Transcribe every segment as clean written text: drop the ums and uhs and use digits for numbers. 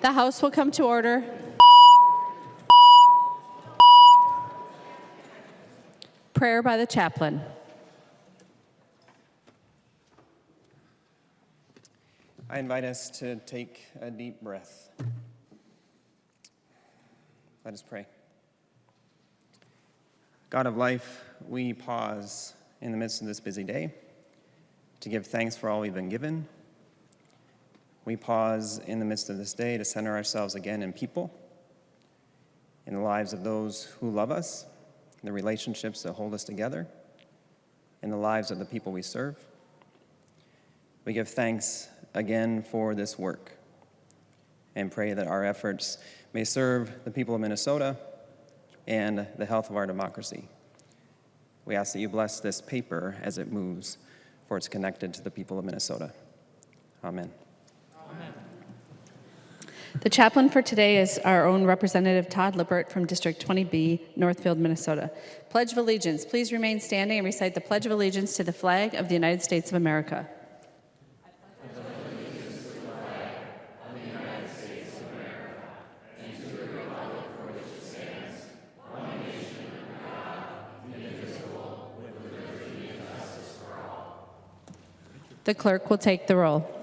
The House will come to order. Prayer by the chaplain. I invite us to take a deep breath. Let us pray. God of life, we pause in the midst of this busy day to give thanks for all we've been given. We pause in the midst of this day to center ourselves again in people, in the lives of those who love us, in the relationships that hold us together, in the lives of the people we serve. We give thanks again for this work and pray that our efforts may serve the people of Minnesota and the health of our democracy. We ask that you bless this paper as it moves, for it's connected to the people of Minnesota. Amen. Amen. The chaplain for today is our own Representative Todd Lippert from District 20B, Northfield, Minnesota. Pledge of Allegiance. Please remain standing and recite the Pledge of Allegiance to the flag of the United States of America. The clerk will take the roll.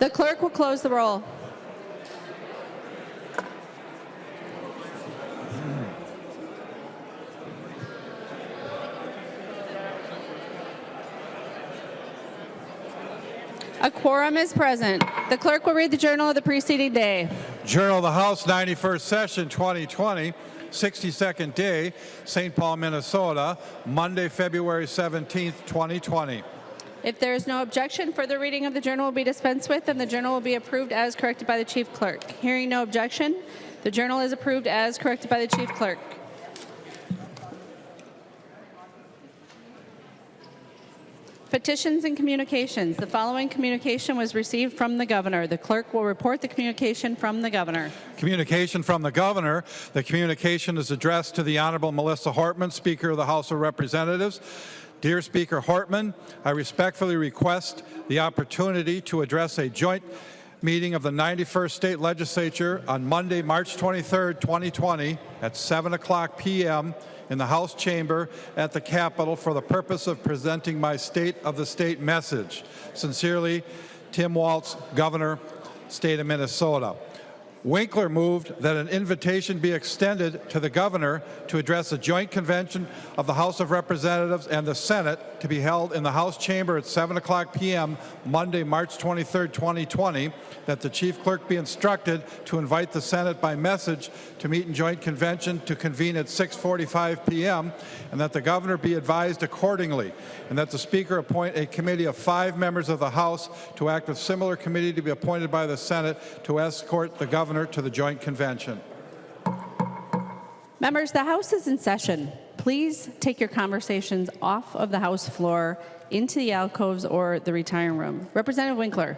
The clerk will close the roll. A quorum is present. The clerk will read the journal of the preceding day. Journal of the House, 91st Session, 2020, 62nd day, St. Paul, Minnesota, Monday, February 17th, 2020. If there is no objection, further reading of the journal will be dispensed with, and the journal will be approved as corrected by the chief clerk. Hearing no objection, the journal is approved as corrected by the chief clerk. Petitions and communications. The following communication was received from the governor. The clerk will report the communication from the governor. Communication from the governor. The communication is addressed to the Honorable Melissa Hortman, Speaker of the House of Representatives. Dear Speaker Hortman, I respectfully request the opportunity to address a joint meeting of the 91st State Legislature on Monday, March 23rd, 2020 at 7:00 p.m. in the House chamber at the Capitol for the purpose of presenting my State of the State message. Sincerely, Tim Waltz, Governor, State of Minnesota. Winkler moved that an invitation be extended to the governor to address a joint convention of the House of Representatives and the Senate to be held in the House chamber at 7:00 p.m. Monday, March 23, 2020, that the chief clerk be instructed to invite the Senate by message to meet in joint convention to convene at 6:45 p.m., and that the governor be advised accordingly, and that the Speaker appoint a committee of 5 members of the House to act with similar committee to be appointed by the Senate to escort the governor to the joint convention. Members, the House is in session. Please take your conversations off of the House floor into the alcoves or the retiring room. Representative Winkler.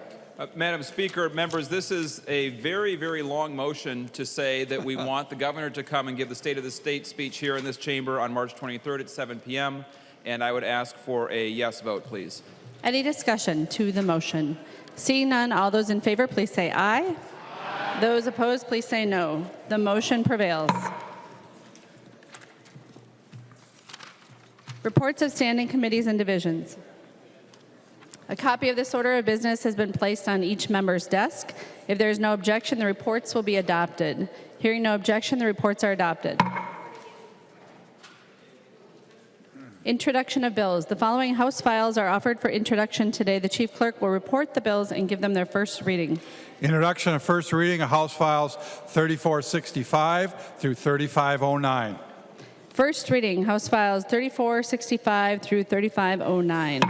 Madam Speaker, members, this is a very, very long motion to say that we want the governor to come and give the State of the State speech here in this chamber on March 23rd at 7 p.m., and I would ask for a yes vote, please. Any discussion to the motion? Seeing none, all those in favor, please say aye. Those opposed, please say no. The motion prevails. Reports of standing committees and divisions. A copy of this order of business has been placed on each member's desk. If there is no objection, the reports will be adopted. Hearing no objection, the reports are adopted. Introduction of bills. The following House files are offered for introduction today. The Chief Clerk will report the bills and give them their first reading. Introduction and first reading of House Files 3465 through 3509. First reading, House Files 3465 through 3509.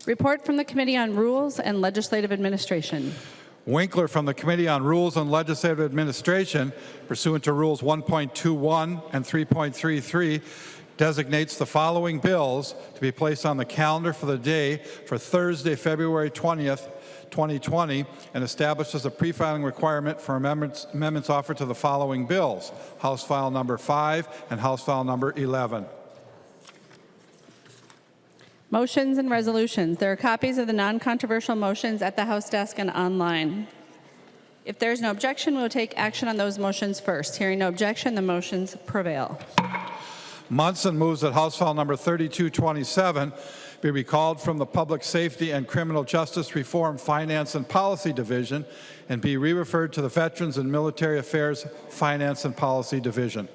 Report from the Committee on Rules and Legislative Administration. Winkler from the Committee on Rules and Legislative Administration, pursuant to Rules 1.21 and 3.33, designates the following bills to be placed on the calendar for the day for Thursday, February 20th, 2020, and establishes a pre-filing requirement for amendments offered to the following bills: House File Number 5 and House File Number 11. Motions and resolutions. There are copies of the non-controversial motions at the House desk and online. If there is no objection, we will take action on those motions first. Hearing no objection, the motions prevail. Munson moves that House File Number 3227 be recalled from the Public Safety and Criminal Justice Reform Finance and Policy Division and be re-referred to the Veterans and Military Affairs Finance and Policy Division.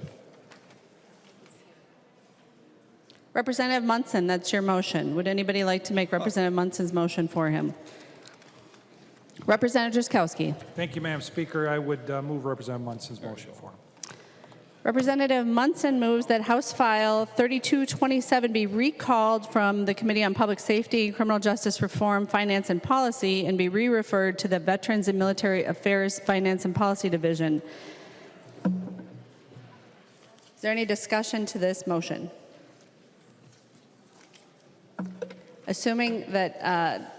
Representative Munson, that's your motion. Would anybody like to make Representative Munson's motion for him? Representative Drazkowski. Thank you, Madam Speaker. I would move Representative Munson's motion for him. Representative Munson moves that House File 3227 be recalled from the Committee on Public Safety, Criminal Justice Reform, Finance and Policy and be re-referred to the Veterans and Military Affairs Finance and Policy Division. Is there any discussion to this motion? Assuming that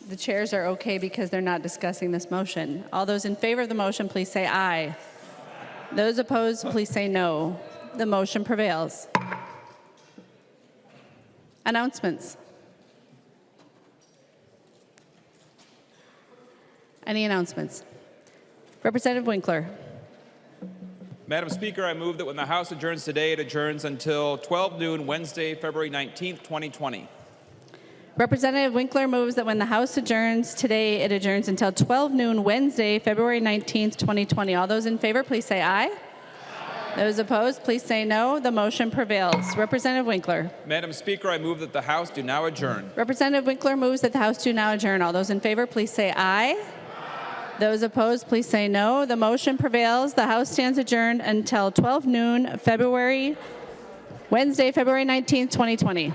the chairs are okay because they're not discussing this motion. All those in favor of the motion, please say aye. Those opposed, please say no. The motion prevails. Announcements. Any announcements? Representative Winkler. Madam Speaker, I move that when the House adjourns today, it adjourns until 12 noon Wednesday, February 19th, 2020. Representative Winkler moves that when the House adjourns today, it adjourns until 12 noon Wednesday, February 19th, 2020. All those in favor, please say aye. Those opposed, please say no. The motion prevails. Representative Winkler. Madam Speaker, I move that the House do now adjourn. Representative Winkler moves that the House do now adjourn. All those in favor, please say aye. Those opposed, please say no. The motion prevails. The House stands adjourned until 12 noon, Wednesday, February 19th, 2020.